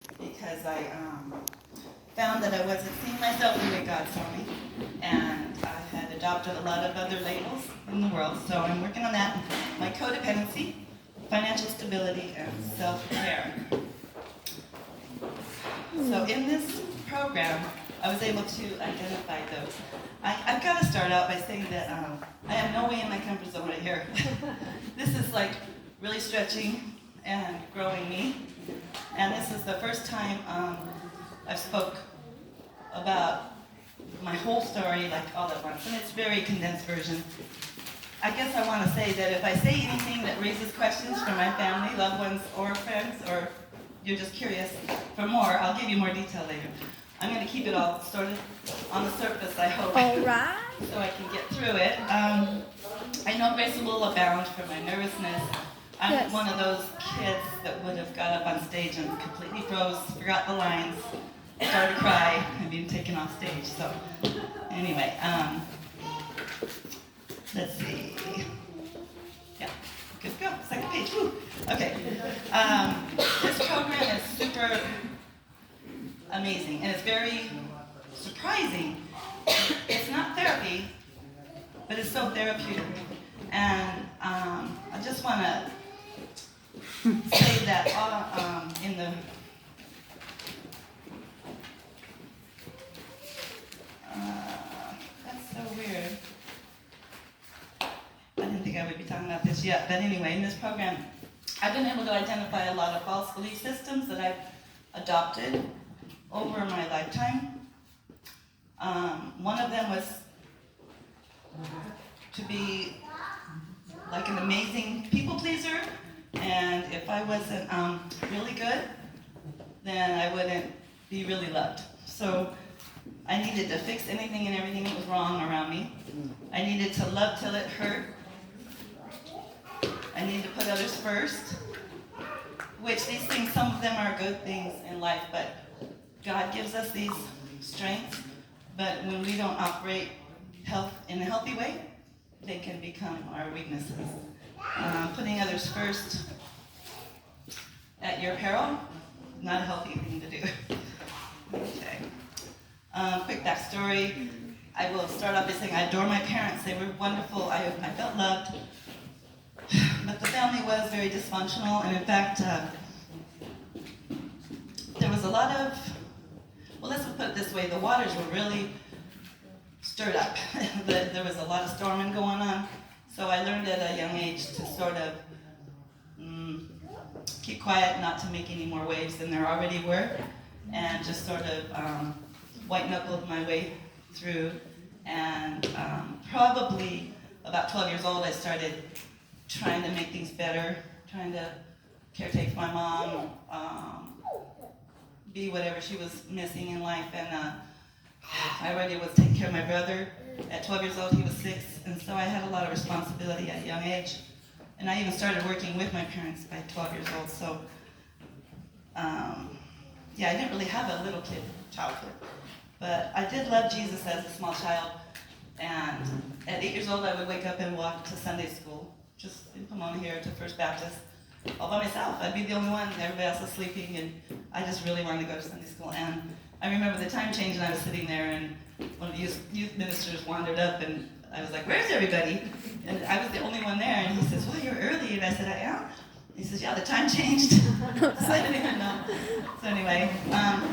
because I found that I wasn't seeing myself the way God saw me, and I had adopted a lot of other labels in the world, so I'm working on that. My codependency, financial stability, and self-care. So in this program, I was able to identify those. I've got to start out by saying that I am no way in my comfort zone right here. This is like really stretching and growing me. And this is the first time I've spoke about my whole story like all at once. And it's a very condensed version. I guess I want to say that if I say anything that raises questions from my family, loved ones, or friends, or you're just curious for more, I'll give you more detail later. I'm going to keep it all sort of on the surface, I hope. All right. So I can get through it. I know grace will abound for my nervousness. I'm one of those kids that would have got up on stage and completely froze, forgot the lines, started to cry, and been taken off stage. So anyway, let's see. Yeah, good to go. Second page. Woo. Okay. This program is super amazing, and it's very surprising. It's not therapy, but it's so therapeutic. And I just want to say that in the that's so weird. I didn't think I would be talking about this yet, but anyway, in this program, I've been able to identify a lot of false belief systems that I've adopted over my lifetime. One of them was to be like an amazing people pleaser, and if I wasn't really good, then I wouldn't be really loved. So I needed to fix anything and everything that was wrong around me. I needed to love till it hurt. I needed to put others first, which these things, some of them are good things in life, but God gives us these strengths, but when we don't operate in a healthy way, they can become our weaknesses. Putting others first at your peril, not a healthy thing to do. Okay. Quick backstory. I will start off by saying I adore my parents. They were wonderful. I felt loved. But the family was very dysfunctional, and in fact, there was a lot of, well, let's put it this way, the waters were really stirred up. There was a lot of storming going on, so I learned at a young age to sort of keep quiet, not to make any more waves than there already were, and just sort of white-knuckled my way through, and probably about 12 years old, I started trying to make things better, trying to caretake my mom, be whatever she was missing in life, and I already was taking care of my brother. At 12 years old, he was 6, and so I had a lot of responsibility at a young age. And I even started working with my parents by 12 years old, so yeah, I didn't really have a little kid childhood. But I did love Jesus as a small child, and at 8 years old, I would wake up and walk to Sunday school, just in Pomona here to First Baptist, all by myself. I'd be the only one, everybody else was sleeping, and I just really wanted to go to Sunday school. And I remember the time change, and I was sitting there, and one of the youth ministers wandered up, and I was like, "Where's everybody?" And I was the only one there, and he says, "Well, you're early," and I said, "I am." He says, "Yeah, the time changed." So I didn't even know. So anyway,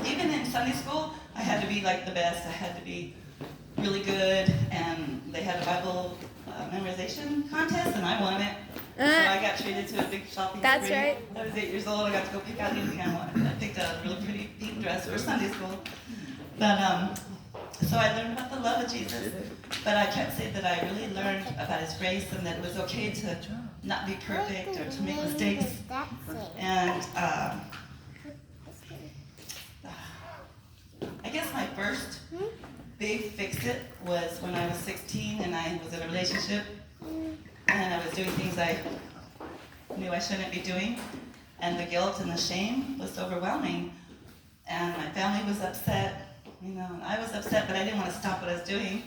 even in Sunday school, I had to be like the best. I had to be really good, and they had a Bible memorization contest, and I won it. So I got treated to a big shopping spree. That's right. I was 8 years old. I got to go pick out anything I wanted. I picked out a really pretty pink dress for Sunday school. But so I learned about the love of Jesus. But I can't say that I really learned about His grace and that it was okay to not be perfect or to make mistakes. And I guess my first big fix-it was when I was 16 and I was in a relationship and I was doing things I knew I shouldn't be doing, and the guilt and the shame was overwhelming, and my family was upset, and I was upset, but I didn't want to stop what I was doing.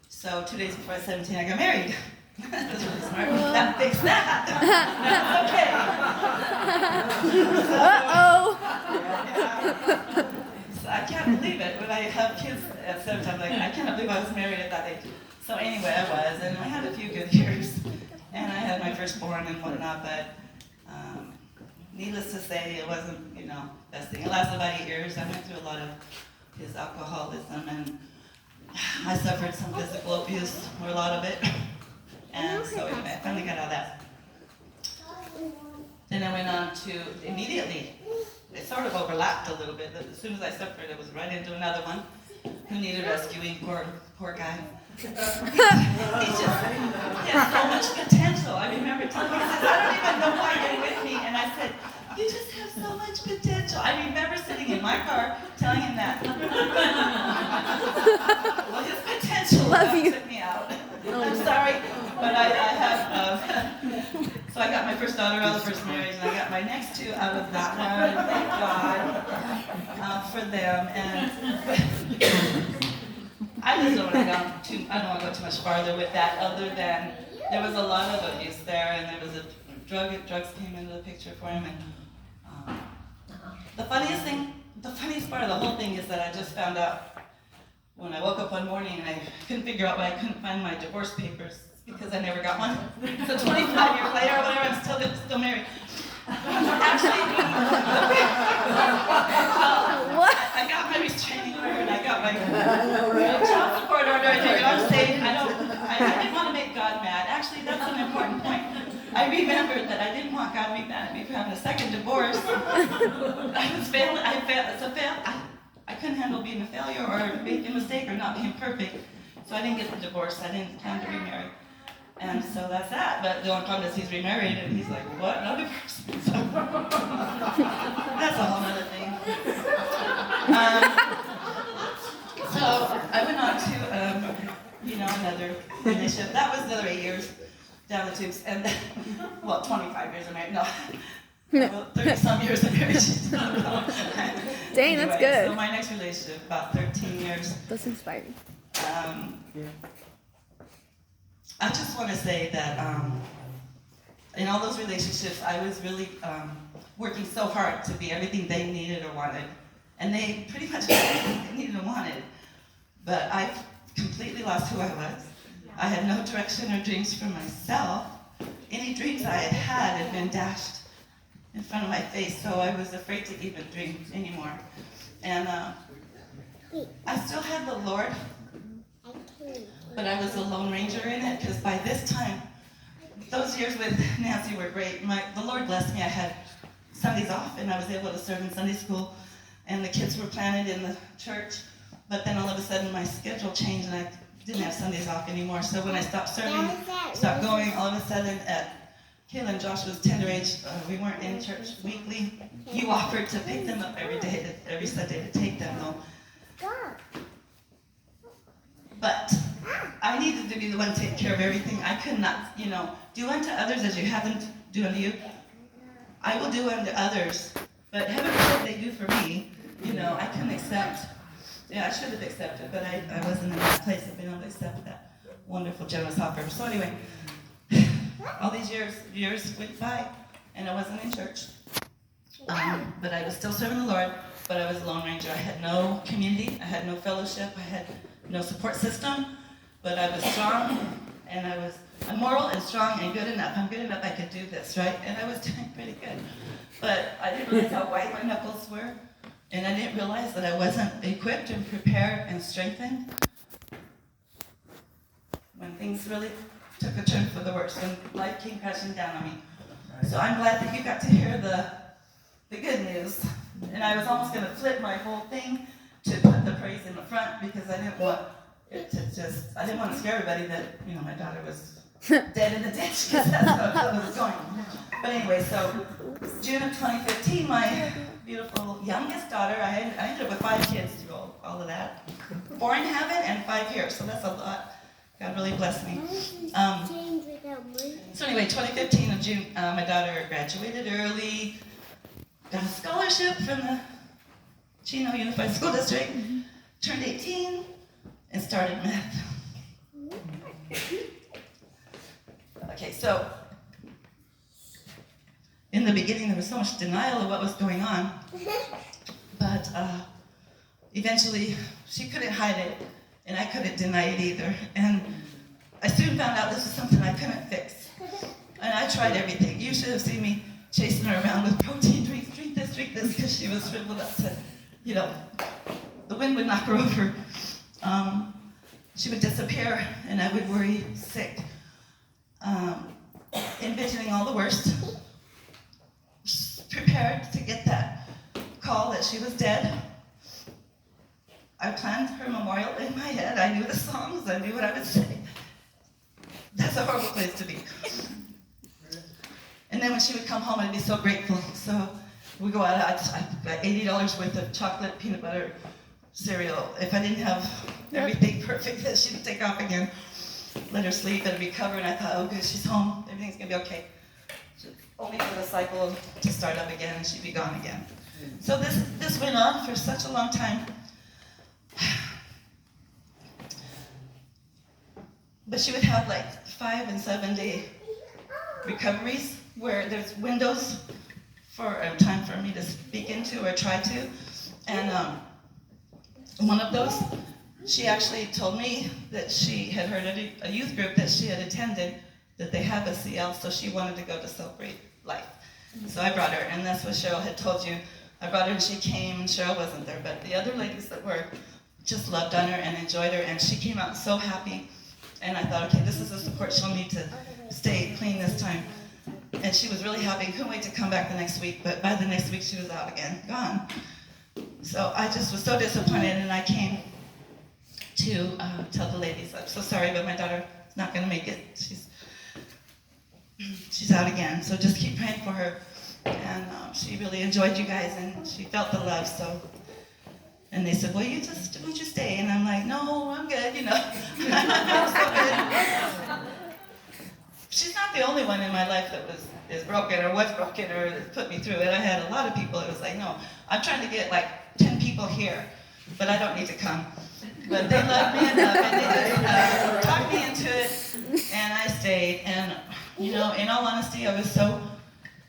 So 2 days before I was 17, I got married. That was really smart. That fixed that. No, okay. Uh-oh. So I can't believe it. When I have kids at 7, I'm like, I cannot believe I was married at that age. So anyway, I was, and I had a few good years. And I had my firstborn and whatnot, but needless to say, it wasn't, best thing. It lasted about 8 years. I went through a lot of his alcoholism, and I suffered some physical abuse, or a lot of it. And so anyway, I finally got out of that. Then I went on to, immediately, it sort of overlapped a little bit. As soon as I suffered, it was right into another one who needed rescuing, poor guy. He has so much potential. I remember telling him, he says, I don't even know why you're with me. And I said, you just have so much potential. I remember sitting in my car telling him that. Well, his potential took me out. I'm sorry, but I have, so I got my first daughter out of the first marriage, and I got my next 2 out of that one. Thank God for them. And I just don't want to go too much farther with that, other than there was a lot of abuse there, and there was drugs came into the picture for him. And the funniest part of the whole thing is that I just found out when I woke up one morning and I couldn't figure out why I couldn't find my divorce papers, because I never got one. So 25 years later or whatever, I'm still married. Actually, I got my restraining order and I got my child support order. I figured I'm safe. I didn't want to make God mad. Actually, that's an important point. I remembered that I didn't want God to be mad at me for having a second divorce. I was failing. I couldn't handle being a failure or making a mistake or not being perfect. So I didn't get the divorce. I didn't plan to remarry. And so that's that. But the only problem is he's remarried, and he's like, what? No divorce. So that's a whole other thing. So I went on to, another relationship. That was another 8 years down the tubes. And then, 25 years of marriage. No. 30-some years of marriage. Dang, that's good. So my next relationship, about 13 years. That's inspiring. I just want to say that in all those relationships, I was really working so hard to be everything they needed or wanted. And they pretty much got everything they needed and wanted. But I completely lost who I was. I had no direction or dreams for myself. Any dreams I had been dashed in front of my face, so I was afraid to even dream anymore. And I still had the Lord, but I was a lone ranger in it, because by this time, those years with Nancy were great. The Lord blessed me. I had Sundays off, and I was able to serve in Sunday school, and the kids were planted in the church, but then all of a sudden my schedule changed, and I didn't have Sundays off anymore. So when I stopped serving, stopped going, all of a sudden at Kayla and Joshua's tender age, we weren't in church weekly. You offered to pick them up every Sunday to take them, though. But I needed to be the one taking care of everything. I could not, do unto others as you haven't do unto you. I will do unto others, but heaven forbid they do for me. I couldn't accept. Yeah, I should have accepted, but I wasn't in that place of being able to accept that wonderful, generous offer. So anyway, all these years went by, and I wasn't in church. But I was still serving the Lord, but I was a lone ranger. I had no community. I had no fellowship. I had no support system, but I was strong, and I'm moral and strong and good enough. I'm good enough, I could do this, right? And I was doing pretty good. But I didn't realize how white my knuckles were, and I didn't realize that I wasn't equipped and prepared and strengthened when things really took a turn for the worse, when life came crashing down on me. So I'm glad that you got to hear the good news. And I was almost going to flip my whole thing to put the praise in the front, because I didn't want it to I didn't want to scare everybody that, my daughter was dead in the ditch, because that's how it was going. But anyway, so June of 2015, my beautiful youngest daughter, I ended up with 5 kids through all of that. 4 in heaven and 5 here, so that's a lot. God really blessed me. So anyway, 2015 of June, my daughter graduated early, got a scholarship from the Chino Unified School District, turned 18, and started meth. Okay, so in the beginning there was so much denial of what was going on, but eventually, she couldn't hide it, and I couldn't deny it either. And I soon found out this was something I couldn't fix. And I tried everything. You should have seen me chasing her around with protein drinks, drink this, because she was shriveled up to, the wind would knock her over. She would disappear, and I would worry sick, envisioning all the worst, prepared to get that call that she was dead. I planned her memorial in my head. I knew the songs. I knew what I would say. That's a horrible place to be. And then when she would come home, I'd be so grateful. So we go out, I got $80 worth of chocolate, peanut butter, cereal. If I didn't have everything perfect, then she'd take off again. Let her sleep and recover. And I thought, oh good, she's home. Everything's gonna be okay. Only for the cycle to start up again, and she'd be gone again. So this went on for such a long time. But she would have like 5 and 7 day recoveries where there's windows for a time for me to speak into or try to. And one of those, she actually told me that she had heard at a youth group that she had attended that they have a CL, so she wanted to go to celebrate life. So I brought her, and that's what Cheryl had told you. I brought her and she came, and Cheryl wasn't there, but the other ladies that were just loved on her and enjoyed her, and she came out so happy. And I thought, okay, this is the support she'll need to stay clean this time. And she was really happy, couldn't wait to come back the next week, but by the next week she was out again, gone. So I just was so disappointed, and I came to tell the ladies, I'm so sorry, but my daughter is not gonna make it. She's out again, so just keep praying for her. And she really enjoyed you guys, and she felt the love, so. And they said, well, won't you stay? And I'm like, no, I'm good, I'm so good. She's not the only one in my life that is broken or was broken or that put me through it. I had a lot of people that was like, no, I'm trying to get like 10 people here, but I don't need to come. But they loved me enough, and they just talked me into it, and I stayed. And, in all honesty, I was so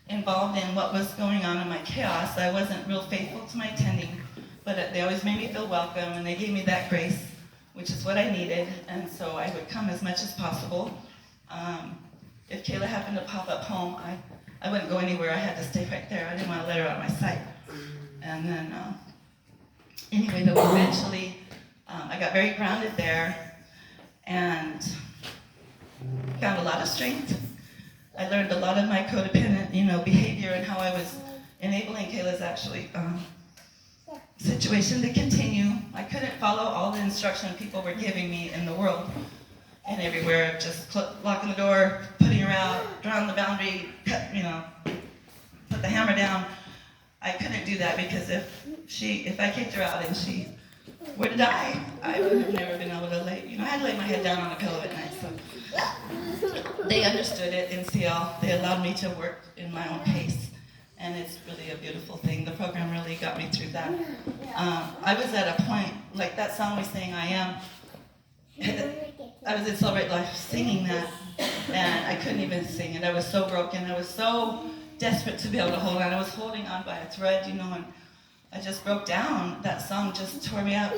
involved in what was going on in my chaos, I wasn't real faithful to my attending. But they always made me feel welcome, and they gave me that grace, which is what I needed, and so I would come as much as possible. If Kayla happened to pop up home, I wouldn't go anywhere. I had to stay right there. I didn't want to let her out of my sight. And then, anyway, though, eventually, I got very grounded there, and found a lot of strength. I learned a lot of my codependent, behavior and how I was enabling Kayla's actually situation to continue. I couldn't follow all the instruction people were giving me in the world and everywhere, just locking the door, putting her out, drawing the boundary, put the hammer down. I couldn't do that because if I kicked her out and she were to die, I would have never been able to lay, I had to lay my head down on a pillow at night. So they understood it in CL. They allowed me to work in my own pace. And it's really a beautiful thing. The program really got me through that. I was at a point, like that song we sang, I Am. I was in Celebrate Life singing that, and I couldn't even sing it. I was so broken. I was so desperate to be able to hold on. I was holding on by a thread, and I just broke down. That song just tore me up.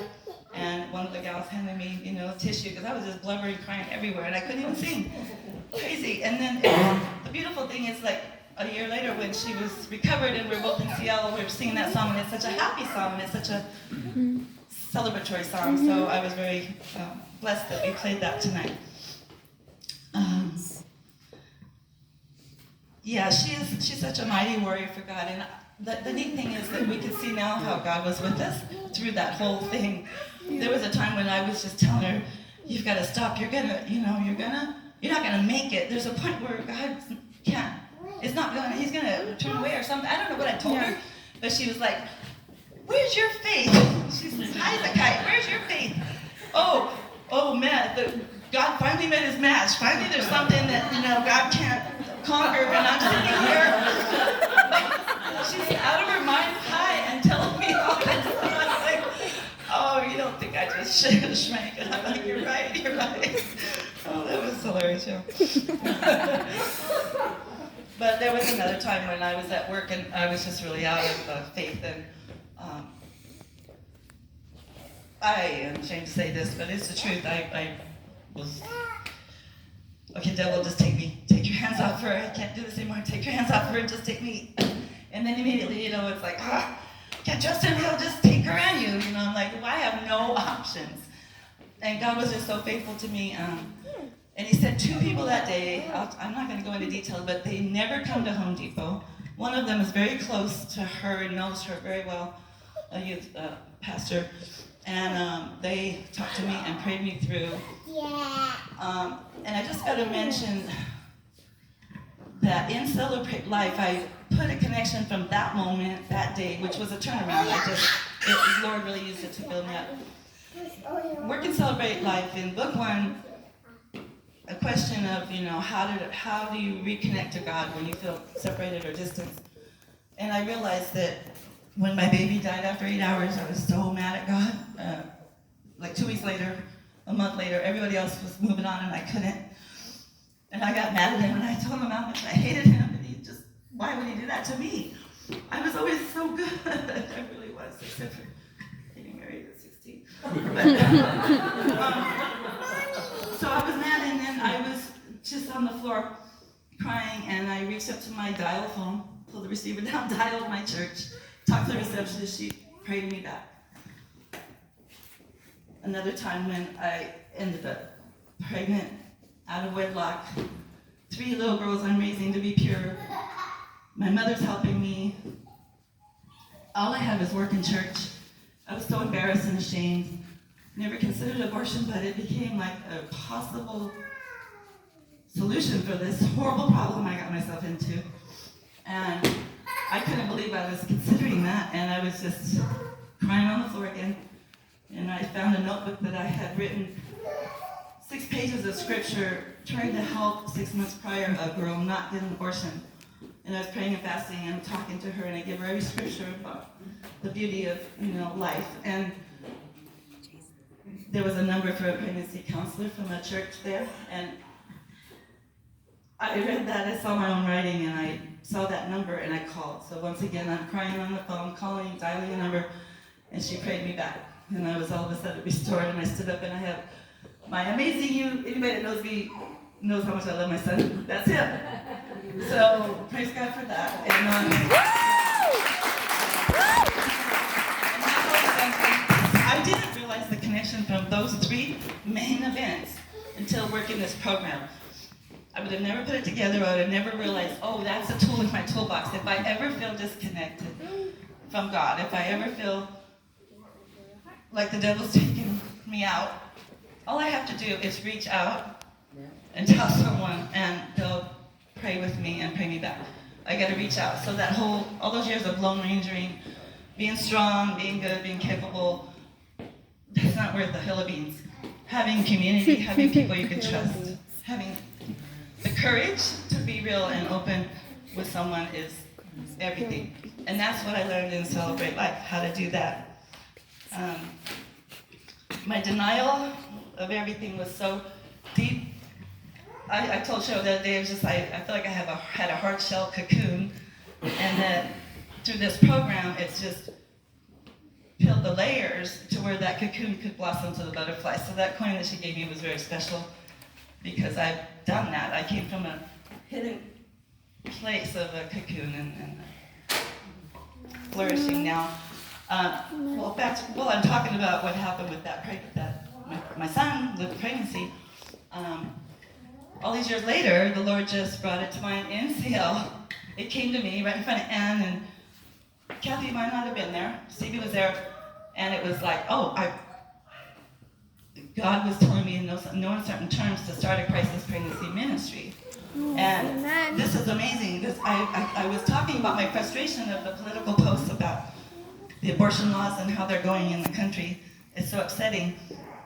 And one of the gals handed me, tissue, because I was just blubbering, crying everywhere, and I couldn't even sing. Crazy. And then the beautiful thing is, like, a year later when she was recovered and we were both in Seattle, we were singing that song, and it's such a happy song, and it's such a celebratory song, so I was very blessed that we played that tonight. She's such a mighty warrior for God, and the neat thing is that we can see now how God was with us through that whole thing. There was a time when I was just telling her, you've got to stop, you're not gonna make it. There's a point where God can't. It's not going, he's going to turn away or something. I don't know what I told her, but she was like, where's your faith? She's high as a kite. Where's your faith? Oh man, God finally met his match. Finally there's something that, God can't conquer, and I'm sitting here. She's out of her mind high and telling me all kinds of stuff. I'm like, oh, you don't think I just shrank? And I'm like, you're right. Oh, that was hilarious, But there was another time when I was at work and I was just really out of faith, and I am ashamed to say this, but it's the truth. I was, okay, devil, just take me. Take your hands off her. I can't do this anymore. Take your hands off her and just take me. And then immediately, it's like, can't trust him. He'll just take her and you. I'm like, well, I have no options. And God was just so faithful to me. And he said 2 people that day, I'm not going to go into detail, but they never come to Home Depot. One of them is very close to her and knows her very well, a youth pastor. And they talked to me and prayed me through. And I just got to mention that in Celebrate Life, I put a connection from that moment, that day, which was a turnaround. The Lord really used it to build me up. Work and Celebrate Life in book 1. A question of, how do you reconnect to God when you feel separated or distant? And I realized that when my baby died after 8 hours, I was so mad at God. Like 2 weeks later, a month later, everybody else was moving on and I couldn't. And I got mad at him and I told him how much I hated him and why would he do that to me? I was always so good. I really was, except for getting married at 16. So I was mad, and then I was just on the floor crying, and I reached up to my dial phone, pulled the receiver down, dialed my church, talked to the receptionist, she prayed me back. Another time when I ended up pregnant, out of wedlock, 3 little girls I'm raising to be pure. My mother's helping me. All I have is work in church. I was so embarrassed and ashamed. Never considered abortion, but it became like a possible solution for this horrible problem I got myself into. And I couldn't believe I was considering that, and I was just crying on the floor again. And I found a notebook that I had written 6 pages of scripture trying to help 6 months prior a girl not get an abortion. And I was praying and fasting and talking to her, and I gave her every scripture about the beauty of, life. And there was a number for a pregnancy counselor from a church there, and I read that, I saw my own writing, and I saw that number, and I called. So once again, I'm crying on the phone, calling, dialing a number, and she prayed me back. And I was all of a sudden restored, and I stood up, and I have my amazing you. Anybody that knows me knows how much I love my son. That's him. So praise God for that. I didn't realize the connection from those 3 main events until working this program. I would have never put it together. I would have never realized, that's a tool in my toolbox. If I ever feel disconnected from God, if I ever feel like the devil's taking me out, all I have to do is reach out and tell someone, and they'll pray with me and pray me back. I got to reach out. So that all those years of lone rangering, being strong, being good, being capable, that's not worth a hill of beans. Having community, having people you can trust, having the courage to be real and open with someone is everything. And that's what I learned in Celebrate Life, how to do that. My denial of everything was so deep. I told Cheryl the other day, I feel like I had a hard shell cocoon, and that through this program, it's just peeled the layers to where that cocoon could blossom to the butterfly. So that coin that she gave me was very special because I've done that. I came from a hidden place of a cocoon and flourishing now. I'm talking about what happened with my son with pregnancy. All these years later, the Lord just brought it to mind in CL. It came to me right in front of Ann, and Kathy might not have been there. Stevie was there, and it was like, God was telling me in no uncertain terms to start a crisis pregnancy ministry. And this is amazing. I was talking about my frustration of the political posts about the abortion laws and how they're going in the country. It's so upsetting.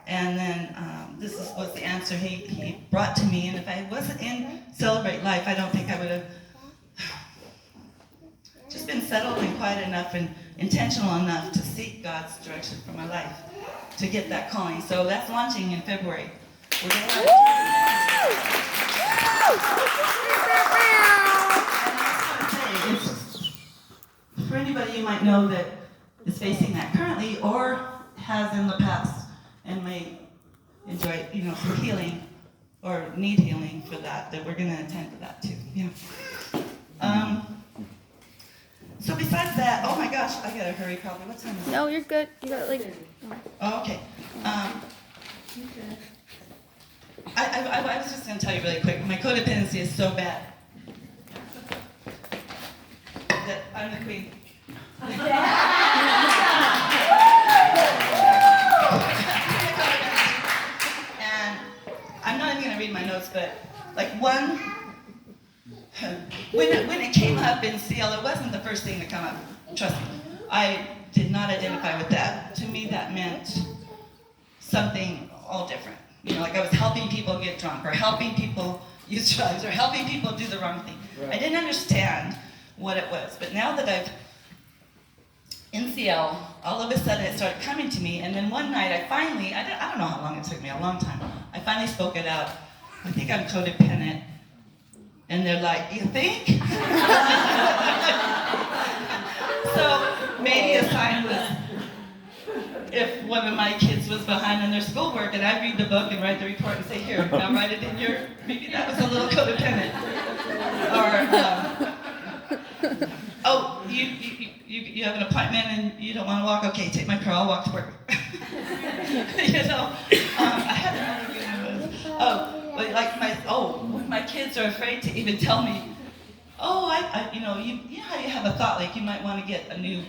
And then this was the answer he brought to me. And if I wasn't in Celebrate Life, I don't think I would have just been settled and quiet enough and intentional enough to seek God's direction for my life, to get that calling. So that's launching in February. We're gonna have and I just want to say, for anybody you might know that is facing that currently or has in the past and may enjoy, some healing or need healing for that we're going to attend to that too. Yeah. So besides that, oh my gosh, I gotta hurry probably. What time is it? No, you're good. You got like. Oh, okay. I was just gonna tell you really quick. My codependency is so bad that I'm the queen. And I'm not even gonna read my notes, but like when it came up in CL, it wasn't the first thing to come up. Trust me, I did not identify with that. To me, that meant something all different. Like I was helping people get drunk, or helping people use drugs, or helping people do the wrong thing. Right. I didn't understand what it was, but now that I've in CL, all of a sudden it started coming to me, and then one night I finally, I don't know how long it took me, a long time, I finally spoke it out. I think I'm codependent. And they're like, you think? So maybe a sign was if one of my kids was behind on their schoolwork and I read the book and write the report and say, here, now write it in your, maybe that was a little codependent. Or, oh, you have an appointment and you don't want to walk? Okay, take my car, I'll walk to work. I had another good one. When my kids are afraid to even tell me, you know how you have a thought like you might want to get a new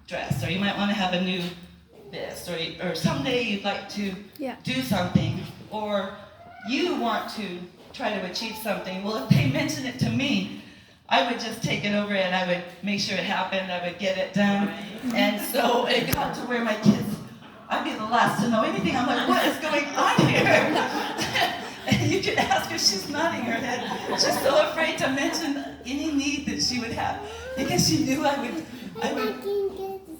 dress, or you might want to have a new this, or someday you'd like to do something, or you want to try to achieve something. Well, if they mention it to me, I would just take it over and I would make sure it happened, I would get it done. And so it got to where my kids, I'd be the last to know anything. I'm like, what is going on here? And you could ask her, she's nodding her head. She's so afraid to mention any need that she would have, because she knew I would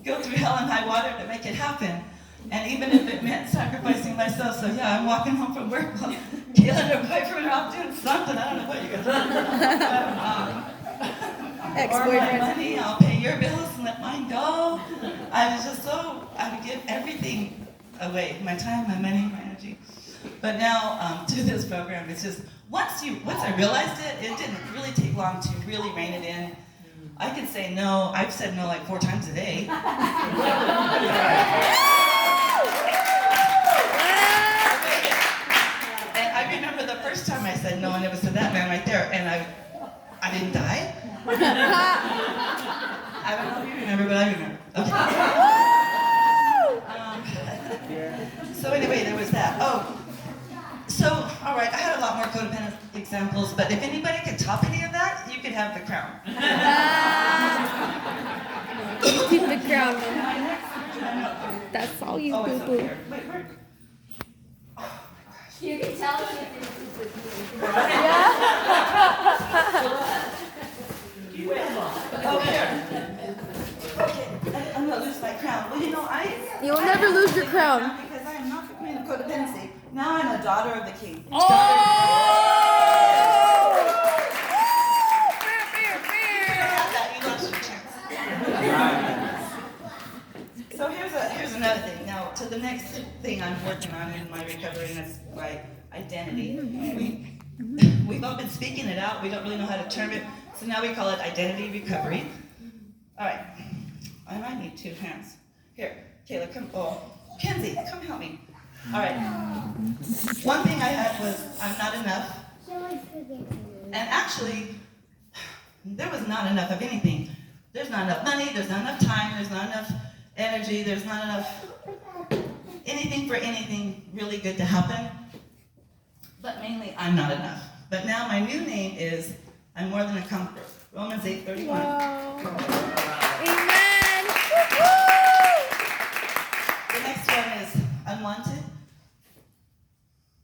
go through hell and high water to make it happen. And even if it meant sacrificing myself, so yeah, I'm walking home from work while Kayla and her boyfriend are off doing something. I don't know what you guys are. Or my money, I'll pay your bills and let mine go. I would give everything away, my time, my money, my energy. But now, through this program, it's just, once I realized it, it didn't really take long to really rein it in. I could say no. I've said no like 4 times a day. And I remember the first time I said no, and it was to that man right there, and I didn't die. I don't know if you remember, but I remember. Okay. So anyway, there was that. So, all right, I had a lot more codependent examples, but if anybody could top any of that, you could have the crown. You keep the crown. That's all you boo-boo. It's okay. Wait, where? Oh my gosh. You can tell me if Oh, here. Okay, I'm gonna lose my crown. Well, You'll never lose your crown. Because I am not the queen of codependency. Now I'm a daughter of the king. Oh! You lost your chance. So here's another thing. Now to the next thing I'm working on in my recovery, and that's my identity. We've all been speaking it out. We don't really know how to term it, so now we call it identity recovery. All right. I might need 2 hands. Here, Kayla, come. Oh, Kenzie, come help me. All right. One thing I had was I'm not enough. And actually, there was not enough of anything. There's not enough money, there's not enough time, there's not enough energy, there's not enough anything for anything really good to happen. But mainly, I'm not enough. But now my new name is I'm more than a conqueror. Romans 8:31. Wow. Amen. The next one is unwanted.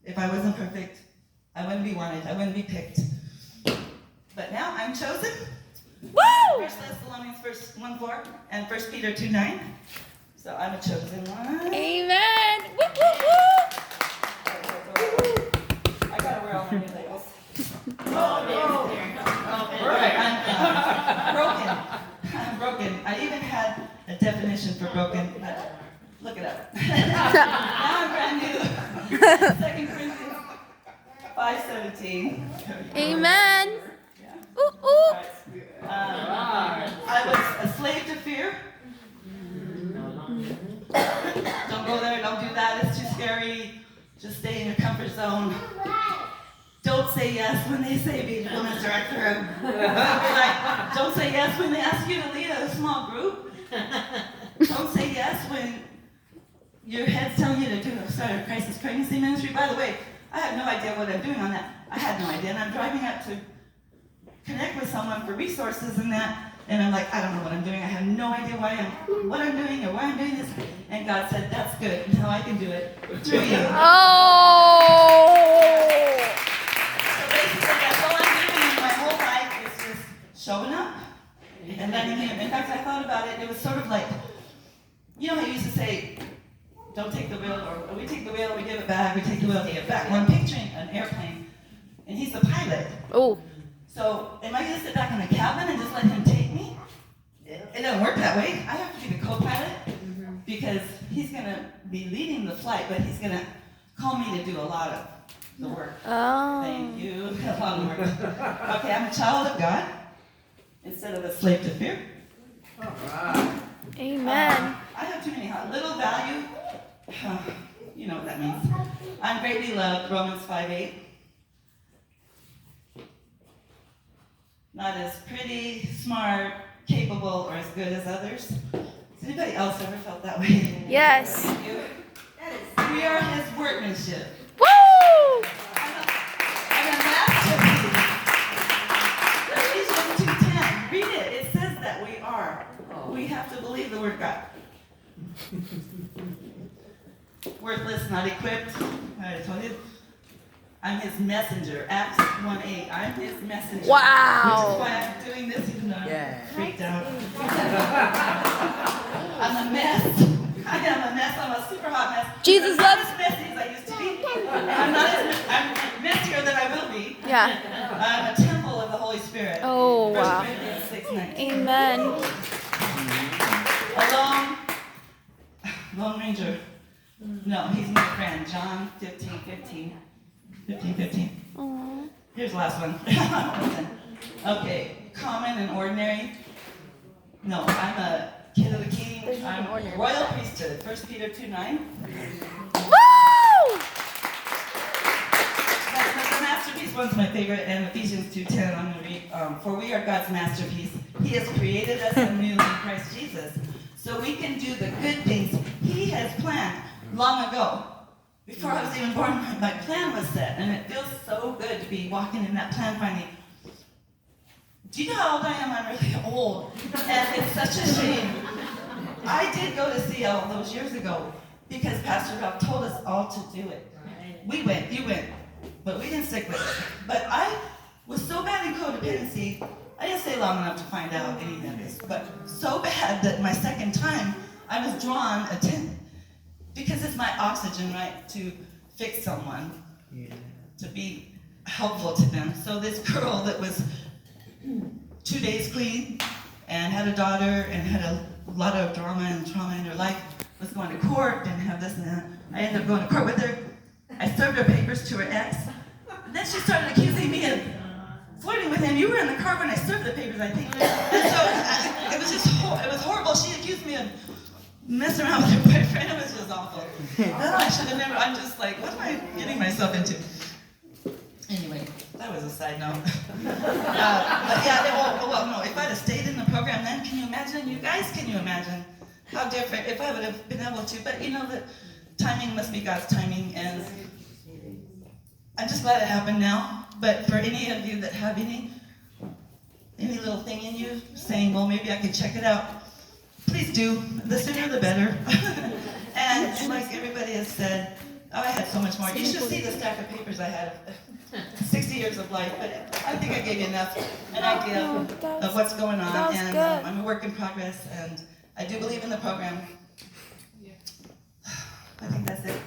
If I wasn't perfect, I wouldn't be wanted, I wouldn't be picked. But now I'm chosen. Woo! 1 Thessalonians 1:4 and 1 Peter 2:9. So I'm a chosen one. Amen. Woo, woo, woo. I gotta wear all my new labels. I'm broken. I'm broken. I even had a definition for broken. Look it up. Now I'm brand new. 2 Corinthians 5:17. Amen. Yeah. Ooh, ooh. All right. I was a slave to fear. Don't go there, don't do that, it's too scary. Just stay in your comfort zone. Don't say yes when they say be the women's director. Like, don't say yes when they ask you to lead a small group. Don't say yes when your head's telling you to start a crisis pregnancy ministry. By the way, I have no idea what I'm doing on that. I had no idea, and I'm driving up to connect with someone for resources and that, and I'm like, I don't know what I'm doing. I have no idea what I'm doing or why I'm doing this. And God said, that's good. Now I can do it through you. Oh. So basically, that's all I'm doing in my whole life is just showing up and letting Him. In fact, I thought about it. It was sort of like, you know how you used to say, don't take the wheel, or we take the wheel, we give it back, we take the wheel, give it back. Well, I'm picturing an airplane, and He's the pilot. Oh. So, am I going to sit back in the cabin and just let Him take me? It doesn't work that way. I have to be the co-pilot because He's going to be leading the flight, but He's going to call me to do a lot of the work. Oh. Thank you. A lot of work. Okay, I'm a child of God instead of a slave to fear. All right. Amen. I have too many. Little value. You know what that means. I'm greatly loved. Romans 5:8. Not as pretty, smart, capable, or as good as others. Has anybody else ever felt that way? Yes. Thank you. We are His workmanship. Woo! I'm a masterpiece. Ephesians 2:10. Read it. It says that we are. We have to believe the Word of God. Worthless, not equipped. I already told you. I'm His messenger. Acts 1:8. I'm His messenger. Wow. Which is why I'm doing this, even though I'm Yeah. freaked out. I'm a mess. I am a mess. I'm a super hot mess. Jesus I'm not loves- as messy as I used to be. I'm messier than I will be. Yeah. I'm a temple of the Holy Spirit. Oh, 1 wow. Corinthians 6:19. Amen. A lone ranger. No, he's my friend. John 15:15. 15:15. Aw. Here's the last one. Okay, common and ordinary. No, I'm a kid of the king. I'm royal priesthood. 1 Peter 2:9. Woo! The masterpiece one's my favorite, and Ephesians 2:10. I'm going to read. For we are God's masterpiece. He has created us anew in Christ Jesus, so we can do the good things He has planned long ago. Before I was even born, my plan was set, and it feels so good to be walking in that plan finally. Do you know how old I am? I'm really old, and it's such a shame. I did go to CL those years ago because Pastor Ralph told us all to do it. We went, you went, but we didn't stick with it. But I was so bad in codependency, I didn't stay long enough to find out any of this, but so bad that my second time, I was drawn because it's my oxygen, right, to fix someone, to be helpful to them. So this girl that was 2 days clean and had a daughter and had a lot of drama and trauma in her life was going to court and have this and that. I ended up going to court with her. I served her papers to her ex. And then she started accusing me of flirting with him. You were in the car when I served the papers, I think. And so it was just it was horrible. She accused me of messing around with her boyfriend. It was just awful. I should have never. I'm just like, what am I getting myself into? Anyway, that was a side note. But yeah, well, no. If I'd have stayed in the program, then can you imagine? You guys, can you imagine how different if I would have been able to? But you know that timing must be God's timing, and I'm just glad it happened now. But for any of you that have any little thing in you saying, well, maybe I could check it out, please do. The sooner the better. And like everybody has said, oh, I had so much more. You should see the stack of papers I had. 60 years of life, but I think I gave you an idea of what's going on. And I'm a work in progress, and I do believe in the program. I think that's it.